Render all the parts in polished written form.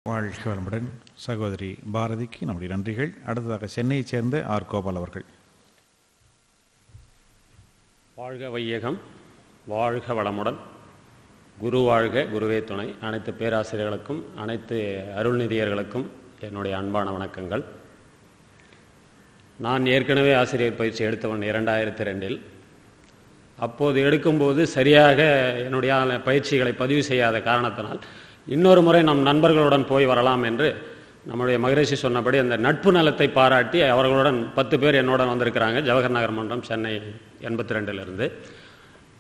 வாழ்க வளமுடன். சகோதரி பாரதிக்கு நம்முடைய நன்றிகள். அடுத்ததாக சென்னையைச் சேர்ந்த ஆர் கோபால் அவர்கள். வாழ்க வையகம், வாழ்க வளமுடன். குரு வாழ்க, குருவே துணை. அனைத்து பேராசிரியர்களுக்கும் அனைத்து அருள்நிதியர்களுக்கும் என்னுடைய அன்பான வணக்கங்கள். நான் ஏற்கனவே ஆசிரியர் பயிற்சி எடுத்தவன் 2002. அப்போது எடுக்கும்போது சரியாக என்னுடைய பயிற்சிகளை பதிவு செய்யாத காரணத்தினால் இன்னொரு முறை நம் நண்பர்களுடன் போய் வரலாம் என்று நம்முடைய மகரிஷி சொன்னபடி அந்த நட்பு நலத்தை பாராட்டி அவர்களுடன் 10 பேர் என்னுடன் வந்திருக்கிறாங்க. ஜவஹர் நகர் மன்றம், சென்னை 82லிருந்து.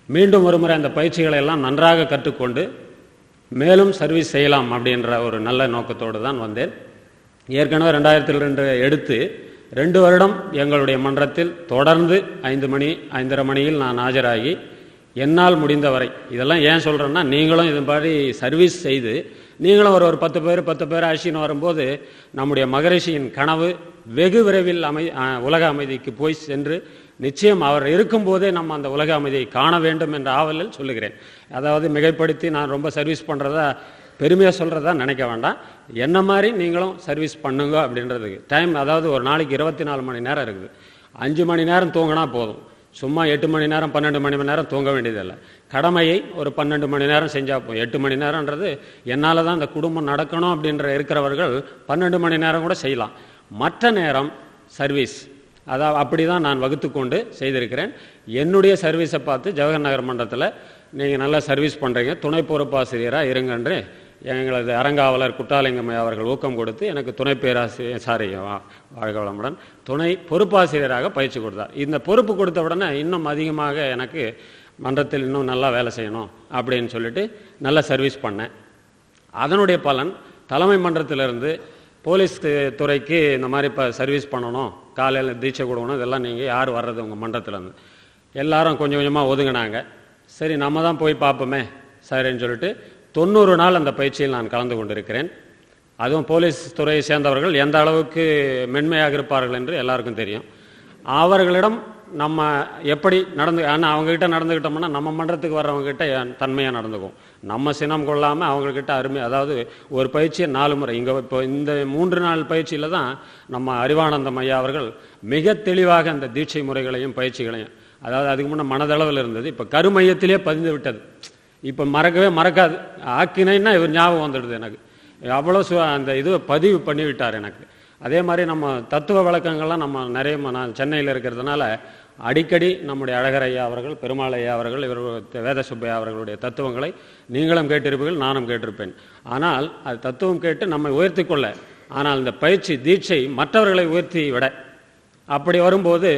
மீண்டும் ஒரு முறை அந்த பயிற்சிகளை எல்லாம் நன்றாக கற்றுக்கொண்டு மேலும் சர்வீஸ் செய்யலாம் அப்படின்ற ஒரு நல்ல நோக்கத்தோடு தான் வந்தேன். ஏற்கனவே 2002 எடுத்து 2 வருடம் எங்களுடைய மன்றத்தில் தொடர்ந்து 5 மணி 5:30 மணியில் நான் ஆஜராகி என்னால் முடிந்தவரை, இதெல்லாம் ஏன் சொல்கிறேன்னா, நீங்களும் இது மாதிரி சர்வீஸ் செய்து நீங்களும் ஒரு 10 பேர் அழிச்சின்னு வரும்போது நம்முடைய மகரிஷியின் கனவு வெகு விரைவில் உலக அமைதிக்கு போய் சென்று நிச்சயம் அவர் இருக்கும்போதே நம்ம அந்த உலக அமைதியை காண வேண்டும் என்ற ஆவலில் சொல்லுகிறேன். அதாவது மிகைப்படுத்தி நான் ரொம்ப சர்வீஸ் பண்ணுறதா பெருமையாக சொல்கிறதா நினைக்க வேண்டாம். என்ன மாதிரி நீங்களும் சர்வீஸ் பண்ணுங்க அப்படின்றதுக்கு டைம். அதாவது ஒரு நாளைக்கு 24 மணி நேரம் இருக்குது. 5 மணி நேரம் தூங்கினா போதும். சும்மா 8 மணி நேரம் 12 மணி நேரம் தூங்க வேண்டியதில்லை. கடமையை ஒரு 12 மணி நேரம் செஞ்சால் போதும். 8 மணி நேரம்ன்றது என்னால் தான் இந்த குடும்பம் நடக்கணும் அப்படின்ற இருக்கிறவர்கள் 12 மணி நேரம் கூட செய்யலாம். மற்ற நேரம் சர்வீஸ். அதாவது அப்படி தான் நான் வகுத்து கொண்டு செய்திருக்கிறேன். என்னுடைய சர்வீஸை பார்த்து ஜவஹர் நகர் மன்றத்தில் நீங்கள் நல்லா சர்வீஸ் பண்ணுறீங்க, துணை பொறுப்பாசிரியராக இருங்கன்று எங்களது அறங்காவலர் குட்டாலிங்கம் அவர்கள் ஊக்கம் கொடுத்து எனக்கு துணை வாழ்க வளமுடன் துணை பொறுப்பாசிரியராக பயிற்சி கொடுத்தார். இந்த பொறுப்பு கொடுத்த உடனே இன்னும் அதிகமாக எனக்கு மன்றத்தில் இன்னும் நல்லா வேலை செய்யணும் அப்படின்னு சொல்லிட்டு நல்லா சர்வீஸ் பண்ணேன். அதனுடைய பலன் தலைமை மன்றத்திலிருந்து போலீஸ் துறைக்கு இந்த மாதிரி இப்போ சர்வீஸ் பண்ணணும், காலையில் தீட்சை கொடுக்கணும், இதெல்லாம் நீங்கள் யார் வர்றது உங்கள் மன்றத்திலேருந்து எல்லாரும் கொஞ்சம் கொஞ்சமாக ஒதுங்கினாங்க. சரி நம்ம தான் போய் பார்ப்போமே சரின்னு சொல்லிட்டு 90 நாள் அந்த பயிற்சியில் நான் கலந்து கொண்டிருக்கிறேன். அதுவும் போலீஸ் துறையை சேர்ந்தவர்கள் எந்த அளவுக்கு மென்மையாக இருப்பார்கள் என்று எல்லாருக்கும் தெரியும். அவர்களிடம் நம்ம எப்படி ஆனால் அவங்கக்கிட்ட நடந்துக்கிட்டோம்னா நம்ம மன்றத்துக்கு வர்றவங்ககிட்ட தன்மையாக நடந்துக்கும். நம்ம சினம் கொள்ளாமல் அவங்கக்கிட்ட அருமை. அதாவது ஒரு பயிற்சியை 4 முறை இங்கே இப்போ இந்த 3 நாள் பயிற்சியில் தான் நம்ம அறிவானந்தம் ஐயா அவர்கள் மிக தெளிவாக அந்த தீட்சை முறைகளையும் பயிற்சிகளையும், அதாவது அதுக்கு முன்னே மனதளவில் இருந்தது, இப்போ கருமையத்திலே பதிந்து விட்டது. இப்போ மறக்காது. ஆக்கினைன்னா இவர் ஞாபகம் வந்துடுது எனக்கு. அவ்வளோ அந்த இது பதிவு பண்ணிவிட்டார் எனக்கு. அதே மாதிரி நம்ம தத்துவ வழக்கங்கள்லாம் நம்ம நிறைய, நான் சென்னையில் இருக்கிறதுனால அடிக்கடி நம்முடைய அழகர் ஐயா அவர்கள், பெருமாள் ஐயா அவர்கள், இவர் வேத சுப்பையா அவர்களுடைய தத்துவங்களை நீங்களும் கேட்டிருப்பீர்கள், நானும் கேட்டிருப்பேன். ஆனால் அது தத்துவம் கேட்டு நம்மை உயர்த்தி கொள்ள, ஆனால் இந்த பயிற்சி தீட்சை மற்றவர்களை உயர்த்தி விட, அப்படி வரும்போது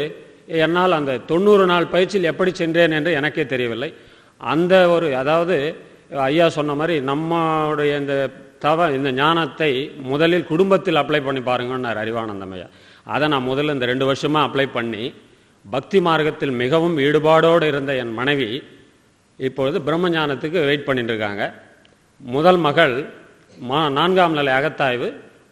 என்னால் அந்த 90 நாள் பயிற்சியில் எப்படி சென்றேன் என்று எனக்கே தெரியவில்லை. அந்த ஒரு, அதாவது ஐயா சொன்ன மாதிரி நம்முடைய இந்த ஞானத்தை முதலில் குடும்பத்தில் அப்ளை பண்ணி பாருங்கன்னார் அறிவானந்தம் ஐயா. அதை நான் முதல்ல இந்த 2 வருஷமாக அப்ளை பண்ணி பக்தி மார்க்கத்தில் மிகவும் ஈடுபாடோடு இருந்த என் மனைவி இப்பொழுது பிரம்ம ஞானத்துக்கு வெயிட் பண்ணிட்டு இருக்காங்க. முதல் மகள் 4ஆம் நிலை அகத்தாய்வு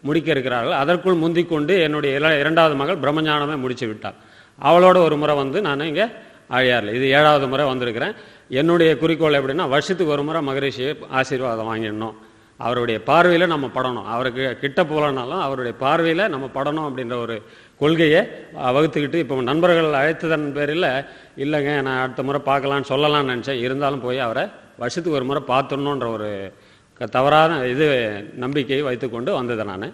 முடிக்க இருக்கிறார்கள். அதற்குள் முந்திக்கொண்டு என்னுடைய 2வது மகள் பிரம்மஞானமே முடிச்சு விட்டாள். அவளோட ஒரு முறை வந்து நான் இங்கே ஆழியாரில் இது 7வது முறை வந்திருக்கிறேன். என்னுடைய குறிக்கோள் எப்படின்னா, வருஷத்துக்கு ஒரு முறை மகரிஷியை ஆசீர்வாதம் வாங்கிடணும், அவருடைய பார்வையில் நம்ம படணும், அவருக்கு கிட்ட போகலனாலும் அவருடைய பார்வையில் நம்ம படணும் அப்படின்ற ஒரு கொள்கையை வகுத்துக்கிட்டு இப்போ நண்பர்கள் அழைத்ததன் பேரில் இல்லைங்க நான் அடுத்த முறை பார்க்கலான்னு சொல்லலாம்னு நினச்சேன். இருந்தாலும் போய் அவரை வருஷத்துக்கு ஒரு முறை பார்த்துடணுன்ற ஒரு தவறான நம்பிக்கையை வைத்துக்கொண்டு வந்தது நான்.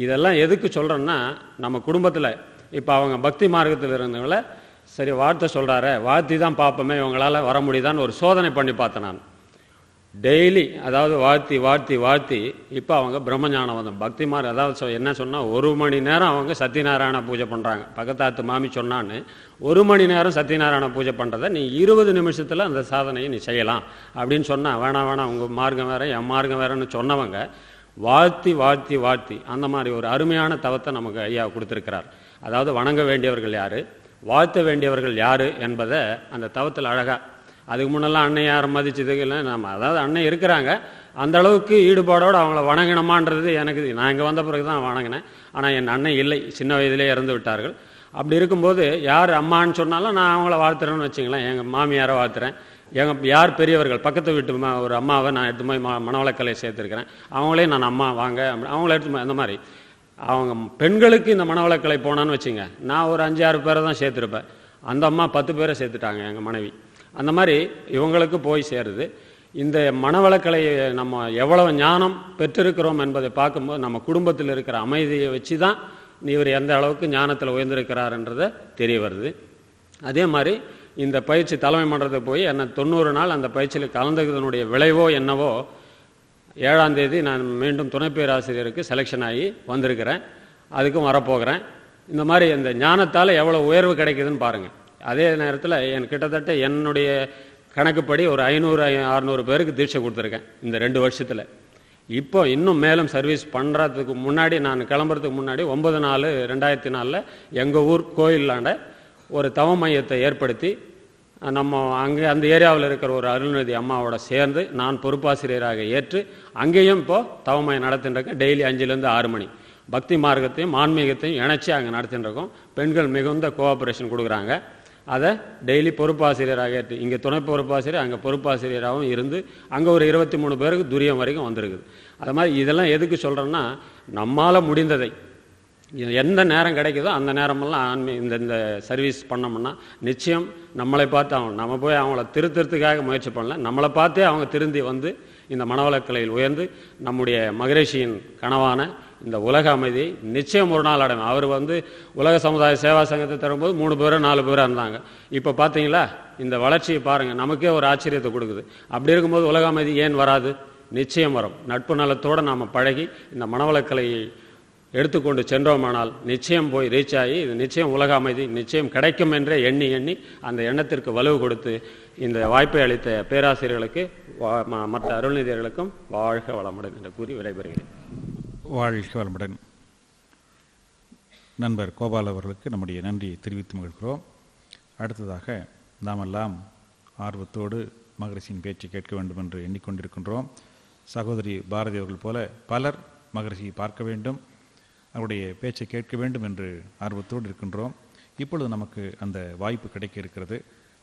இதெல்லாம் எதுக்கு சொல்கிறேன்னா, நம்ம குடும்பத்தில் இப்போ அவங்க பக்தி மார்க்கத்தில் இருந்தவங்கள சரி வாழ்த்த சொல்கிறாரு, வாழ்த்தி தான் பார்ப்போமே இவங்களால் வர முடியுதான்னு ஒரு சோதனை பண்ணி பார்த்தேன் நான். டெய்லி அதாவது வாழ்த்தி இப்போ அவங்க பிரம்மஞானம் வந்து பக்தி மார்க், அதாவது என்ன சொன்னால் 1 மணி நேரம் அவங்க சத்யநாராயண பூஜை பண்ணுறாங்க. பக்கத்தாத்து மாமி சொன்னான்னு 1 மணி நேரம் சத்யநாராயண பூஜை பண்ணுறதை நீ 20 நிமிஷத்தில் அந்த சாதனையை நீ செய்யலாம் அப்படின்னு சொன்னால், வேணாம் உங்கள் மார்க்கம் வேறு என் மார்க்கம் வேறுன்னு சொன்னவங்க வாழ்த்தி அந்த மாதிரி ஒரு அருமையான தவத்தை நமக்கு ஐயா கொடுத்துருக்கிறார். அதாவது வணங்க வேண்டியவர்கள் யார், வாழ்த்த வேண்டியவர்கள் யார் என்பதை அந்த தவத்தில் அழகாக, அதுக்கு முன்னெல்லாம் அன்னை யாரும் மதிச்சதுக்கு நம்ம, அதாவது அன்னை இருக்கிறாங்க, அந்த அளவுக்கு ஈடுபாடோடு அவங்கள வணங்கணுமான்றது எனக்கு, நான் இங்கே வந்த பிறகு தான் வணங்கினேன். ஆனால் என் அன்னை இல்லை, சின்ன வயதிலே இறந்து விட்டார்கள். அப்படி இருக்கும்போது யார் அம்மான்னு சொன்னாலும் நான் அவங்கள வாழ்த்துறேன்னு வச்சுங்களேன். எங்கள் மாமியாரை வாழ்த்துறேன், யார் பெரியவர்கள், பக்கத்து வீட்டு ஒரு அம்மாவை நான் எடுத்து போய் மனவளக்கலையை சேர்த்துருக்கிறேன், அவங்களே நான் அம்மா வாங்க அவங்கள எடுத்து அந்த மாதிரி அவங்க பெண்களுக்கு இந்த மனவளக்கலை போனான்னு வச்சுங்க, நான் ஒரு 5-6 பேரை தான் சேர்த்துருப்பேன், அந்த அம்மா 10 பேரை சேர்த்துட்டாங்க எங்கள் மனைவி. அந்த மாதிரி இவங்களுக்கு போய் சேருது. இந்த மனவளக்கலையை நம்ம எவ்வளவு ஞானம் பெற்றிருக்கிறோம் என்பதை பார்க்கும்போது நம்ம குடும்பத்தில் இருக்கிற அமைதியை வச்சு தான் இவர் எந்த அளவுக்கு ஞானத்தில் உயர்ந்திருக்கிறாருன்றதை தெரிய வருது. அதே மாதிரி இந்த பயிற்சி தலைமை மன்றத்துக்கு போய் என்ன 90 நாள் அந்த பயிற்சியில் கலந்துக்கிறதுனுடைய விளைவோ என்னவோ 7ஆம் தேதி நான் மீண்டும் துணை பேராசிரியருக்கு செலெக்ஷன் ஆகி வந்திருக்கிறேன், அதுக்கும் வரப்போகிறேன். இந்த மாதிரி இந்த ஞானத்தால் எவ்வளோ உயர்வு கிடைக்குதுன்னு பாருங்கள். அதே நேரத்தில் கிட்டத்தட்ட என்னுடைய கணக்குப்படி ஒரு 500-600 பேருக்கு தீட்சை கொடுத்துருக்கேன் இந்த 2 வருஷத்தில். இப்போ இன்னும் மேலும் சர்வீஸ் பண்ணுறதுக்கு முன்னாடி, நான் கிளம்புறதுக்கு முன்னாடி 9/4/2004 எங்கள் ஊர் கோயிலாண்ட ஒரு தவ மையத்தை ஏற்படுத்தி நம்ம அங்கே அந்த ஏரியாவில் இருக்கிற ஒரு அருள்நிதி அம்மாவோட சேர்ந்து நான் பொறுப்பாசிரியராக ஏற்று அங்கேயும் இப்போது தவ மையம் நடத்திட்டுருக்கேன். டெய்லி 5லேருந்து 6 மணி பக்தி மார்க்கத்தையும் ஆன்மீகத்தையும் இணைச்சி அங்கே நடத்திட்டுருக்கோம். பெண்கள் மிகுந்த கோஆப்ரேஷன் கொடுக்குறாங்க. அதை டெய்லி பொறுப்பாசிரியராக ஏற்று இங்கே துணை பொறுப்பாசிரியர் அங்கே பொறுப்பாசிரியராகவும் இருந்து அங்கே ஒரு 23 பேருக்கு துரியம் வரைக்கும் வந்திருக்குது. அது மாதிரி இதெல்லாம் எதுக்கு சொல்கிறேன்னா, நம்மால் முடிந்ததை எந்த நேரம் கிடைக்குதோ அந்த நேரமெல்லாம் இந்த சர்வீஸ் பண்ணோம்னா நிச்சயம் நம்மளை பார்த்து நம்ம போய் அவங்கள திருத்தறதுக்காக முயற்சி பண்ணல, நம்மளை பார்த்தே அவங்க திருந்தி வந்து இந்த மனவளக்கலையில் உயர்ந்து நம்முடைய மகரிஷியின் கனவான இந்த உலக அமைதியை நிச்சயம் ஒரு நாள் அடையும். அவர் உலக சமுதாய சேவா சங்கத்தை தரும்போது 3 பேரோ 4 பேரோ இருந்தாங்க. இப்போ பார்த்தீங்களா இந்த வளர்ச்சியை பாருங்கள், நமக்கே ஒரு ஆச்சரியத்தை கொடுக்குது. அப்படி இருக்கும்போது உலக அமைதி ஏன் வராது? நிச்சயம் வரும். நட்பு நலத்தோடு நாம் பழகி இந்த மனவளக்கலையை எடுத்துக்கொண்டு சென்றோமானால் நிச்சயம் போய் ரீச் ஆகி இது நிச்சயம் உலக அமைதி நிச்சயம் கிடைக்கும் என்றே எண்ணி அந்த எண்ணத்திற்கு வலுவு கொடுத்து இந்த வாய்ப்பை அளித்த பேராசிரியர்களுக்கு மற்ற அருள்நிதியர்களுக்கும் வாழ்க வளமுடன் என்று கூறி விடைபெறுகிறேன். வாழ்க வளமுடன். நண்பர் கோபால் அவர்களுக்கு நம்முடைய நன்றியை தெரிவித்து மகிழ்கிறோம். அடுத்ததாக நாமெல்லாம் ஆர்வத்தோடு மகரிஷியின் பேச்சை கேட்க வேண்டும் என்று எண்ணிக்கொண்டிருக்கின்றோம். சகோதரி பாரதி அவர்கள் போல பலர் மகரிஷியை பார்க்க வேண்டும், அவருடைய பேச்சை கேட்க வேண்டும் என்று ஆர்வத்தோடு இருக்கின்றோம். இப்பொழுது நமக்கு அந்த வாய்ப்பு கிடைக்க இருக்கிறது.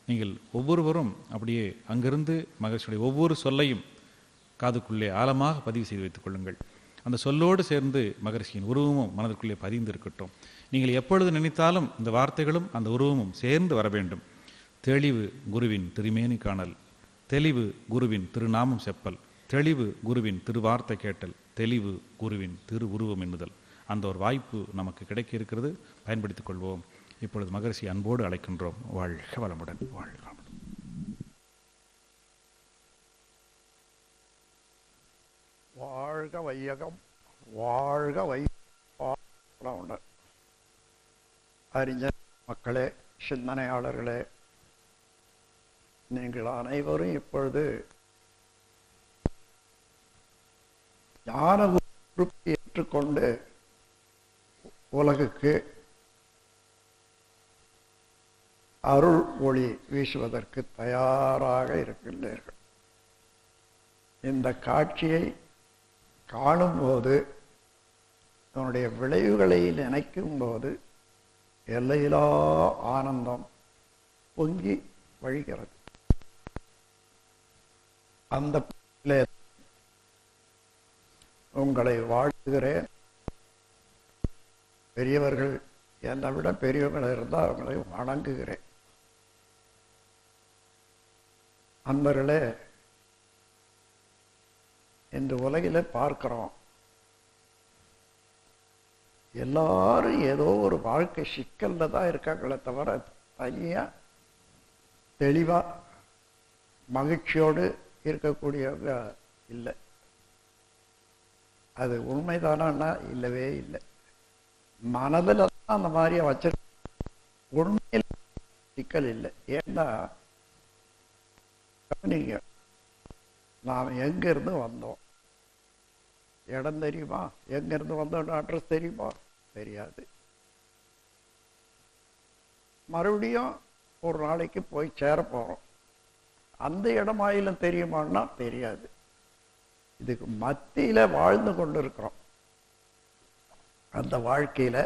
நீங்கள் ஒவ்வொருவரும் அப்படியே அங்கிருந்து மகரிஷியுடைய ஒவ்வொரு சொல்லையும் காதுக்குள்ளே ஆழமாக பதிவு செய்து வைத்துக் கொள்ளுங்கள். அந்த சொல்லோடு சேர்ந்து மகரிஷியின் உருவமும் மனதிற்குள்ளே பதிந்து இருக்கட்டும். நீங்கள் எப்பொழுது நினைத்தாலும் இந்த வார்த்தைகளும் அந்த உருவமும் சேர்ந்து வர வேண்டும். தெளிவு குருவின் திருமேனி காணல், தெளிவு குருவின் திருநாமம் செப்பல், தெளிவு குருவின் திருவார்த்தை கேட்டல், தெளிவு குருவின் திரு உருவம் எண்ணுதல். அந்த ஒரு வாய்ப்பு நமக்கு கிடைக்க இருக்கிறது, பயன்படுத்திக் கொள்வோம். இப்பொழுது மகரிஷி அன்போடு அழைக்கின்றோம். வாழ்க வளமுடன். வாழ்க வளமுடன். வாழ்க வையகம், வாழ்க வளமுடன். அறிஞர் மக்களே, சிந்தனையாளர்களே, நீங்கள் அனைவரும் இப்பொழுது ஞான உறுப்பை ஏற்றுக்கொண்டு உலகுக்கு அருள் ஒளி வீசுவதற்கு தயாராக இருக்கின்றீர்கள். இந்த காட்சியை காணும்போது, அதனுடைய விளைவுகளை நினைக்கும் போது எல்லையிலா ஆனந்தம் பொங்கி வழிகிறது. அந்த உங்களை வாழ்த்துகிறேன். பெரியவர்கள் என்னை விட பெரியவர்கள் இருந்தால் அவங்களை வணங்குகிறேன். அன்பர்களே, இந்த உலகில் பார்க்கிறோம், எல்லாரும் ஏதோ ஒரு வாழ்க்கை சிக்கல்ல தான் இருக்காங்களே தவிர தனியா தெளிவா மகிழ்ச்சியோடு இருக்கக்கூடியவங்க இல்லை. அது உண்மைதானா? இல்லவே இல்லை. மனதில் தான் அந்த மாதிரி வச்சிருக்க, உண்மையில் சிக்கல் இல்லை. ஏன்னா நீங்க நாம் எங்கிருந்து வந்தோம், இடம் தெரியுமா? எங்கிருந்து வந்தோம் அட்ரஸ் தெரியுமா? தெரியாது. மறுபடியும் ஒரு நாளைக்கு போய் சேர போறோம், அந்த இடமாயிலும் தெரியுமான்னா தெரியாது. இதுக்கு மத்தியில வாழ்ந்து கொண்டு இருக்கிறோம். அந்த வாழ்க்கையில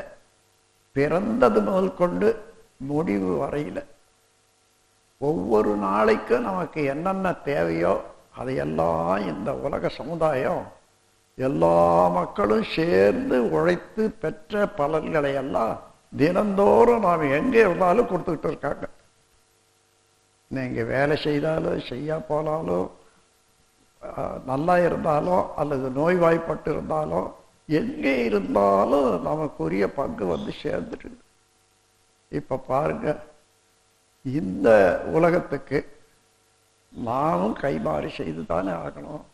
பிறந்தது முதல் கொண்டு முடிவு வரையில ஒவ்வொரு நாளைக்கும் நமக்கு என்னென்ன தேவையோ அதையெல்லாம் இந்த உலக சமுதாயம் எல்லா மக்களும் சேர்ந்து உழைத்து பெற்ற பலன்களை எல்லாம் தினந்தோறும் நாம் எங்கே இருந்தாலும் கொடுத்துக்கிட்டு இருக்காங்க. நீங்கள் வேலை செய்தாலும் செய்ய போனாலும் நல்லா இருந்தாலும் அல்லது நோய்வாய்ப்பட்டு இருந்தாலும் எங்கே இருந்தாலும் நமக்குரிய பங்கு வந்து சேர்ந்துட்டு. இப்போ பாருங்க, இந்த உலகத்துக்கு நானும் கைமாறி செய்து தானே ஆகணும்.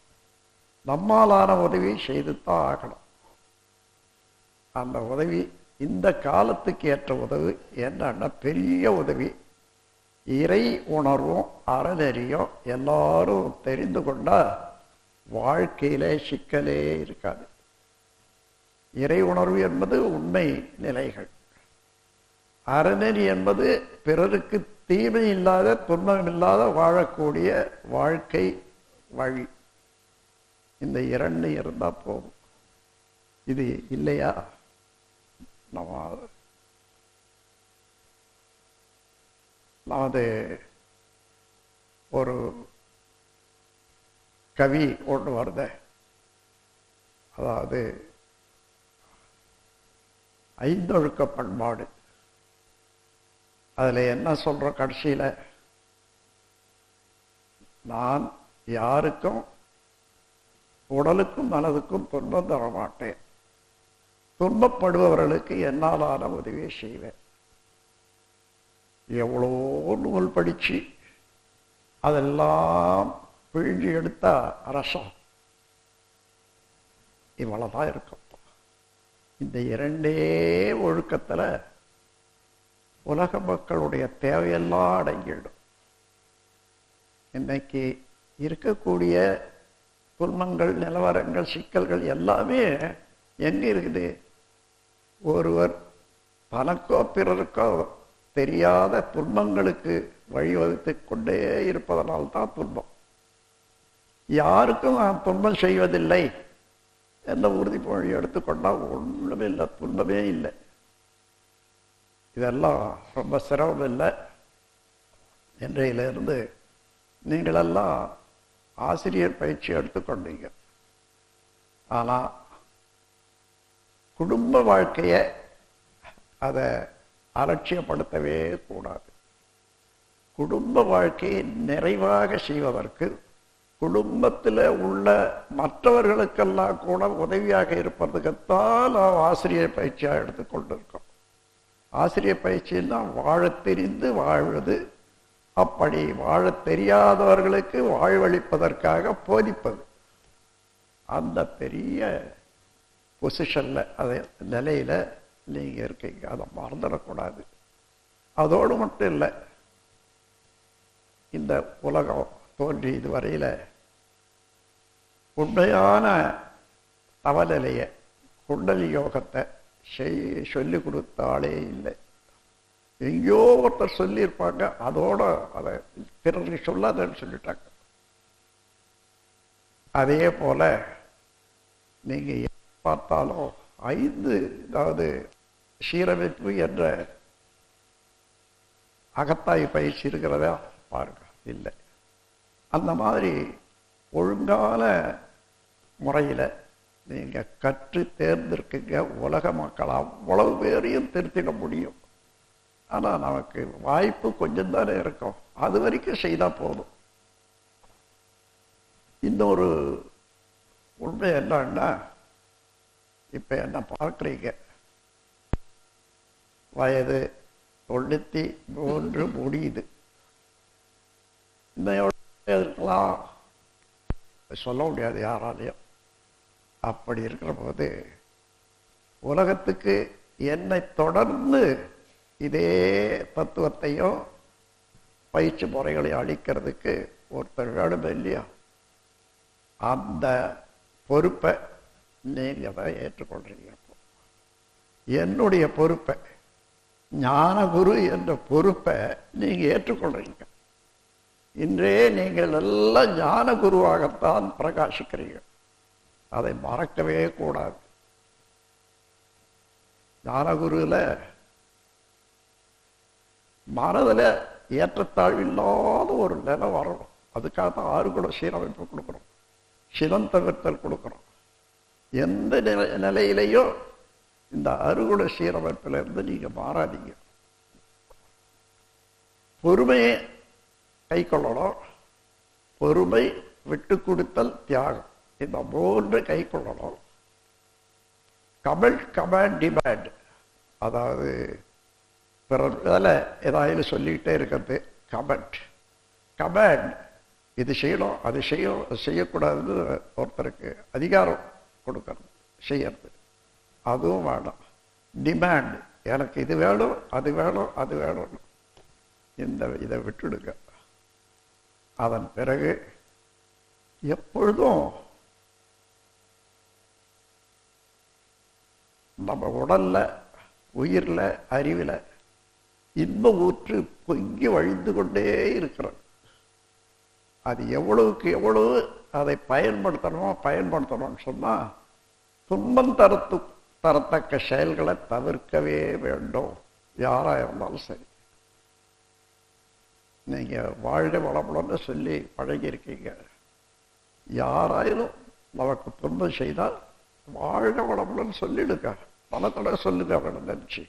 நம்மாலான உதவி செய்துத்தான் ஆகணும். அந்த உதவி இந்த காலத்துக்கு ஏற்ற உதவி என்னன்னா பெரிய உதவி. இறை உணர்வும் அறநெறியும் எல்லாரும் தெரிந்து கொண்டா வாழ்க்கையிலே சிக்கலே இருக்காது. இறை உணர்வு என்பது உண்மை நிலைகள், அறநெறி என்பது பிறருக்கு தீமை இல்லாத துன்பம் இல்லாத வாழக்கூடிய வாழ்க்கை வழி. இந்த இரண்டு இருந்தால் போதும். இது இல்லையா, நமது ஒரு கவி ஒன்று வருத, அதாவது ஐந்தொழுக்க பண்பாடு. அதில் என்ன சொல்ற கடைசியில், நான் யாருக்கும் உடலுக்கும் மனதுக்கும் துன்பம் தர மாட்டேன், துன்பப்படுபவர்களுக்கு என்னாலான உதவியை செய்வேன். எவ்வளோ நூல் படித்து அதெல்லாம் பிழிஞ்சு எடுத்த ரசம் இவ்வளவுதான் இருக்கும். இந்த இரண்டே ஒழுக்கத்தில் உலக மக்களுடைய தேவையெல்லாம் அடங்கிடும். இன்னைக்கு இருக்கக்கூடிய துன்பங்கள், நிலவரங்கள், சிக்கல்கள் எல்லாமே எங்கே இருக்குது? ஒருவர் தனக்கோ பிறருக்கோ தெரியாத துன்பங்களுக்கு வழிவகுத்து கொண்டே இருப்பதனால்தான் துன்பம். யாருக்கும் நான் துன்பம் செய்வதில்லை என்ற உறுதிமொழி எடுத்துக்கொண்டால் ஒன்றுமே இல்லை, துன்பமே இல்லை. இதெல்லாம் ரொம்ப சிரமம் இல்லை. இன்றையிலிருந்து நீங்களெல்லாம் ஆசிரியர் பயிற்சி எடுத்துக்கொண்டீங்க. ஆனால் குடும்ப வாழ்க்கையை அதை அலட்சியப்படுத்தவே கூடாது. குடும்ப வாழ்க்கையை நிறைவாக செய்வதற்கு குடும்பத்தில் உள்ள மற்றவர்களுக்கெல்லாம் கூட உதவியாக இருப்பதுக்குத்தான் நாம் ஆசிரியர் பயிற்சியாக எடுத்துக்கொண்டிருக்கோம். ஆசிரியர் பயிற்சின்னா வாழ தெரிந்து வாழ்வது, அப்படி வாழ தெரியாதவர்களுக்கு வாழ்வளிப்பதற்காக போதிப்பது. அந்த பெரிய பொசிஷனில் அதை நிலையில் நீங்கள் இருக்கீங்க, அதை மறந்துடக்கூடாது. அதோடு மட்டும் இல்லை, இந்த உலகம் தோன்றி இதுவரையில் உண்மையான தவநிலையை, குண்டலி யோகத்தை சொல்லி கொடுத்த ஆளே இல்லை. எங்கேயோ ஒருத்தர் சொல்லியிருப்பாங்க, அதோட அதை பிறருக்கு சொல்லாதன்னு சொல்லிட்டாங்க. அதே போல நீங்கள் பார்த்தாலும் 5 அதாவது சீரமைப்பு என்ற அகத்தாய் பயிற்சி இருக்கிறதா பாருங்க, இல்லை. அந்த மாதிரி ஒழுங்கான முறையில் நீங்கள் கற்று தேர்ந்திருக்கீங்க. உலக மக்கள் அவ்வளவு பேரையும் திருத்திட முடியும். ஆனால் நமக்கு வாய்ப்பு கொஞ்சம் தானே இருக்கும், அது வரைக்கும் செய்தால் போதும். இன்னொரு உண்மை என்னன்னா, இப்போ என்ன பார்க்குறீங்க, வயது 93 முடியுது. இன்னையோட இருக்கலாம் சொல்ல முடியாது யாராலையும். அப்படி இருக்கிற போது உலகத்துக்கு என்னை தொடர்ந்து இதே தத்துவத்தையும் பயிற்சி முறைகளையும் அளிக்கிறதுக்கு ஒருத்தர் வேணும் இல்லையா? அந்த பொறுப்பை நீங்கள் தான் ஏற்றுக்கொள்றீங்க. என்னுடைய பொறுப்பை, ஞானகுரு என்ற பொறுப்பை நீங்கள் ஏற்றுக்கொள்றீங்க. இன்றே நீங்கள் எல்லாம் ஞான குருவாகத்தான் பிரகாசிக்கிறீங்க. அதை மறக்கவே கூடாது. ஞானகுருவில் மனதில் ஏற்றத்தாழ்வில்லாத ஒரு நிலை வரணும். அதுக்காக தான் ஆறுகுல சீரமைப்பு கொடுக்குறோம், சினம் தவிர்த்தல் கொடுக்குறோம். எந்த நிலையிலையும் இந்த அறுகுல சீரமைப்பிலிருந்து நீங்க மாறாதீங்க. பொறுமையை கை கொள்ளணும். பொறுமை, விட்டு கொடுத்தல், தியாகம், இந்த மூன்று கை கொள்ளணும். கமெண்ட் டிமாண்ட், அதாவது பிறர் வேலை ஏதாவது சொல்லிக்கிட்டே இருக்கிறது கமெண்ட். இது செய்யணும், அது செய்யணும், அது செய்யக்கூடாதுன்னு ஒருத்தருக்கு அதிகாரம் கொடுக்கறது, செய்யறது, அதுவும் வேணும். டிமாண்ட், எனக்கு இது வேணும், அது வேணும், அது வேணும், இதை விட்டுடுங்க. அதன் பிறகு எப்பொழுதும் நம்ம உடல்ல, உயிர்ல, அறிவில இன்ப ஊற்று பொங்கி வழிந்து கொண்டே இருக்கிறது. அது எவ்வளவுக்கு எவ்வளவு அதை பயன்படுத்தணும்னு சொன்னா துன்பம் தரத்தக்க செயல்களை தவிர்க்கவே வேண்டும். யாரா இருந்தாலும் சரி. நீங்க வாழ்க வளமுடன்னு சொல்லி பழகியிருக்கீங்க. யாராயிலும் நமக்கு துன்பம் செய்தால் வாழ்க வளமுடன் சொல்லிடுங்க, பல தடவை சொல்லுங்க. அவரை நினைச்சு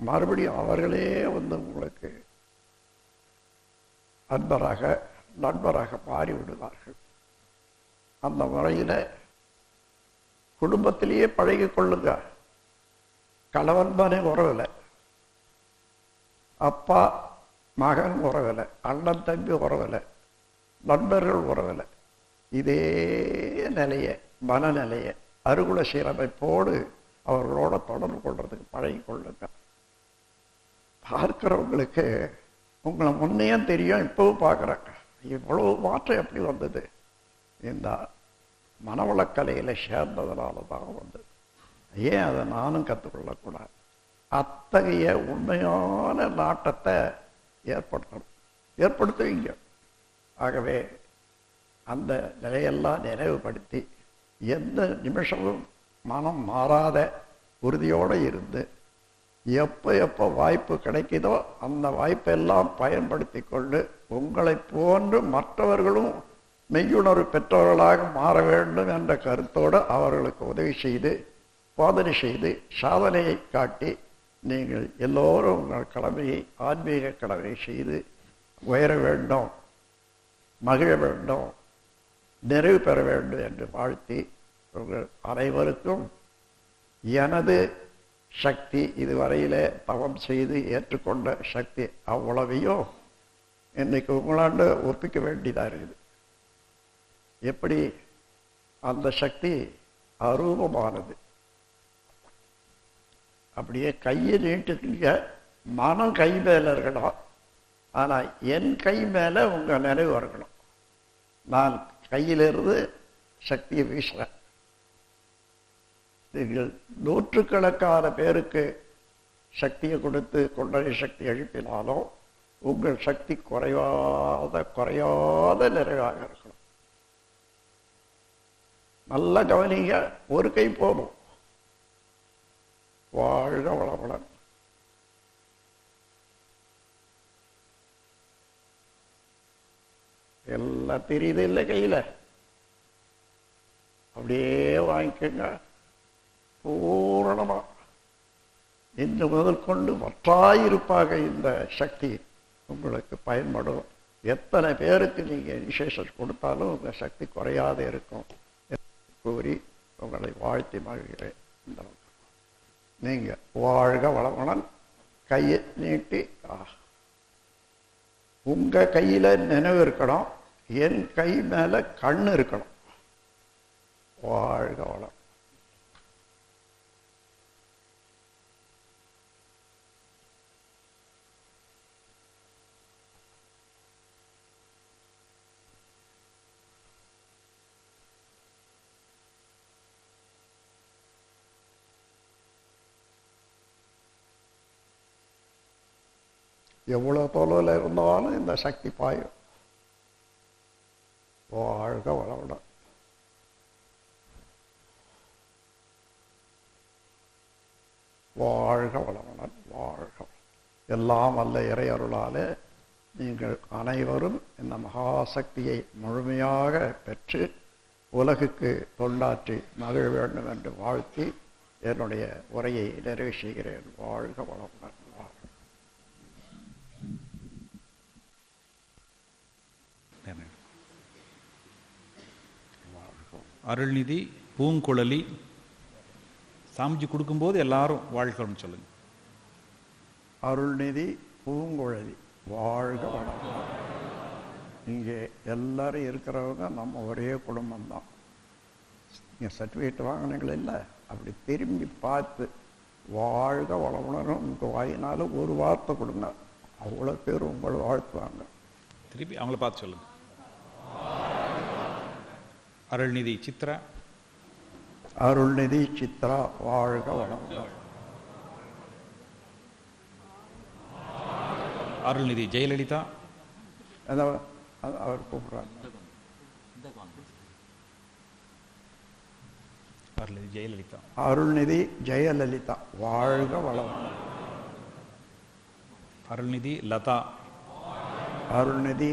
மறுபடியும் அவர்களே உங்களுக்கு நண்பராக மாறி விடுவார்கள். அந்த முறையில குடும்பத்திலேயே பழகி கொள்ளுங்க. கணவன் மனை உறவில்லை, அப்பா மகன் உறவில்லை, அண்ணன் தம்பி உறவில்லை, நண்பர்கள் உறவில்லை. இதே நிலையை, மனநிலையை அறுகுல சீரமைப்போடு அவர்களோட தொடர்பு கொள்றதுக்கு பழகி கொள்ளுங்க. பார்க்கிறவங்களுக்கு உங்களை முன்னையும் தெரியும், இப்பவும் பார்க்குறாங்க. இவ்வளவு மாற்றம் எப்படி வந்தது? இந்த மனவளக்கலையில சேர்ந்ததுனால தான் வந்தது. ஏன் அதை நானும் கற்றுக்கொள்ளக்கூடாது? அத்தகைய உண்மையான நாட்டத்தை ஏற்படுத்துவீங்க. ஆகவே அந்த நிலையெல்லாம் நினைவுபடுத்தி எந்த நிமிஷமும் மனம் மாறாத உறுதியோடு இருந்து எப்போ வாய்ப்பு கிடைக்குதோ அந்த வாய்ப்பெல்லாம் பயன்படுத்தி கொண்டு உங்களை போன்று மற்றவர்களும் மெய்யுணர்வு பெற்றவர்களாக மாற வேண்டும் என்ற கருத்தோடு அவர்களுக்கு உதவி செய்து, போதனை செய்து, சாதனையை காட்டி நீங்கள் எல்லோரும் உங்கள் கடமையை, ஆன்மீக கடமையை செய்து உயர வேண்டும், மகிழ வேண்டும், நிறைவு பெற வேண்டும் என்று வாழ்த்தி உங்கள் அனைவருக்கும் எனது சக்தி, இதுவரையிலே தவம் செய்து ஏற்றுக்கொண்ட சக்தி அவ்வளவையும் இன்னைக்கு உங்களாண்டு ஒப்பிக்க வேண்டியதாக இருக்குது. எப்படி அந்த சக்தி அரூபமானது. அப்படியே கையை நீட்டுங்க, மனம் கை மேல இருக்கணும். ஆனால் என் கை மேலே உங்கள் நினைவு இருக்கணும். நான் கையிலிருந்து சக்தியை வீசுறேன். நீங்கள் நூற்றுக்கணக்கான பேருக்கு சக்தியை கொடுத்து கொண்டனை சக்தி எழுப்பினாலும் உங்கள் சக்தி குறையாத நிறைவாக இருக்கணும். நல்ல கவனிங்க, ஒரு கை போதும். வாழ்க வளமுடன். எல்லாம் தெரியுது இல்லை கையில? அப்படியே வாங்கிக்கோங்க பூரணமா. இன்று முதல் கொண்டு வற்றாயிருப்பாக இந்த சக்தி உங்களுக்கு பயன்படும். எத்தனை பேருக்கு நீங்க இனிஷியேஷன் கொடுத்தாலும் உங்க சக்தி குறையாத இருக்கும் கூறி உங்களை வாழ்த்தி மகிழ்கிறேன். நீங்க வாழ்க வளமுடன். கையை நீட்டி உங்க கையில நினைவு இருக்கணும், என் கை மேல கண்ணு இருக்கணும். வாழ்க வளம். எவ்வளவு தொலைவில் இருந்தாலும் இந்த சக்தி பாயும். வாழ்க வளமுடன். வாழ்க வளமுடன். வாழ்க. எல்லாம் வல்ல இறை அருளாலே நீங்கள் அனைவரும் இந்த மகாசக்தியை முழுமையாக பெற்று உலகுக்கு தொண்டாற்றி மகிழ வேண்டும் என்று வாழ்த்தி என்னுடைய உரையை நிறைவு செய்கிறேன். வாழ்க வளமுடன். அருள்நிதி பூங்குழலி சாமிஜி கொடுக்கும்போது எல்லாரும் வாழ்க்கணும்னு சொல்லுங்க. அருள்நிதி பூங்குழலி வாழ்க வளமுடன். இங்கே எல்லாரும் இருக்கிறவங்க நம்ம ஒரே குடும்பம்தான். நீங்கள் சர்டிஃபிகேட் வாங்கினீங்கள இல்லை, அப்படி திரும்பி பார்த்து வாழ்க வளமுடன் உங்கள் வாயினால ஒரு வார்த்தை கொடுங்க, அவ்வளோ பேர் உங்களை வாழ்த்துவாங்க. திருப்பி அவங்கள பார்த்து சொல்லுங்க. அருள்நிதி சித்ரா. அருள்நிதி சித்ரா வாழ்க வளமுடன். அருள்நிதி ஜெயலலிதா. அவர் கூப்பிடுறாங்க. அருள்நிதி ஜெயலலிதா. அருள்நிதி ஜெயலலிதா வாழ்க வளமுடன். அருள்நிதி லதா. அருள்நிதி